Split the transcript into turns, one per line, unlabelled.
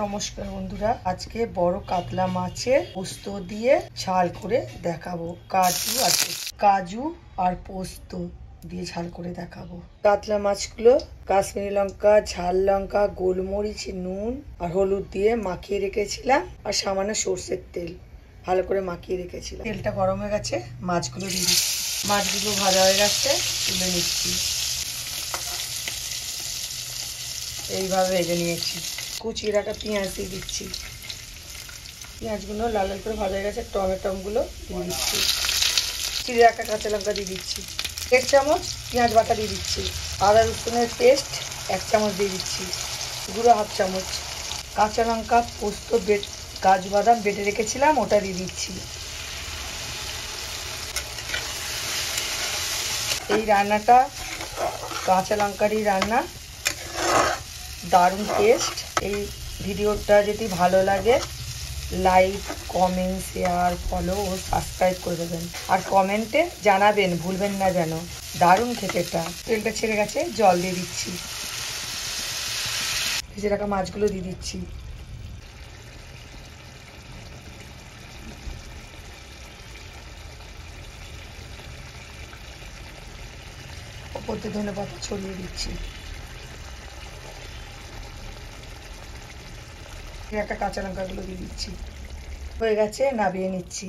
নমস্কার বন্ধুরা, আজকে বড় কাতলা মাছের পোস্ত দিয়ে ঝাল করে দেখাবো। কাজু আর পোস্ত দিয়ে ঝাল করে দেখাবো। কাতলা মাছগুলো কাশ্মীরি লঙ্কা, ঝাল লঙ্কা, গোলমরিচ, নুন আর হলুদ দিয়ে মাখিয়ে রেখেছিলাম, আর সামান্য সর্ষের তেল ভালো করে মাখিয়ে রেখেছিলাম। তেলটা গরম হয়ে গেছে, মাছগুলো দিয়ে দিচ্ছি। মাছগুলো ভাজা হয়ে গেছে, তুলে নিচ্ছি। এইভাবে ভেজে নিয়েছি। কুচিয়ে রাখা পেঁয়াজ দিয়ে দিচ্ছি। পেঁয়াজগুলো লাল লাল করে ভাজা হয়ে গেছে। টমেটোগুলো দিয়ে দিচ্ছি। চিড়ে রাখা কাঁচা লঙ্কা দিয়ে দিচ্ছি। 1 চামচ পেঁয়াজ বাটা দিয়ে দিচ্ছি। আদা রসুনের পেস্ট 1 চামচ দিয়ে দিচ্ছি। গুঁড়ো 1/2 চামচ। কাঁচা লঙ্কা, পোস্ত, কাজু বাদাম বেটে রেখেছিলাম, ওটা দিয়ে দিচ্ছি। এই রান্নাটা কাঁচা লঙ্কারই রান্না, দারুণ টেস্ট। এই ভিডিওটা যদি ভালো লাগে লাইক, কমেন্ট, শেয়ার, ফলো ও সাবস্ক্রাইব করে দেবেন, আর কমেন্টে জানাবেন ভুলবেন না যেন। দারুণ খেতে এটা। তেলটা ছেড়ে গেছে, জল দিয়ে দিচ্ছি। ভেজে রাখা মাছগুলো দিয়ে দিচ্ছি। ওপর দিয়ে ধনেপাতা ছড়িয়ে দিচ্ছি। একটা কাঁচা লঙ্কাগুলো দিয়ে দিচ্ছি। হয়ে গেছে, নামিয়ে নিচ্ছি।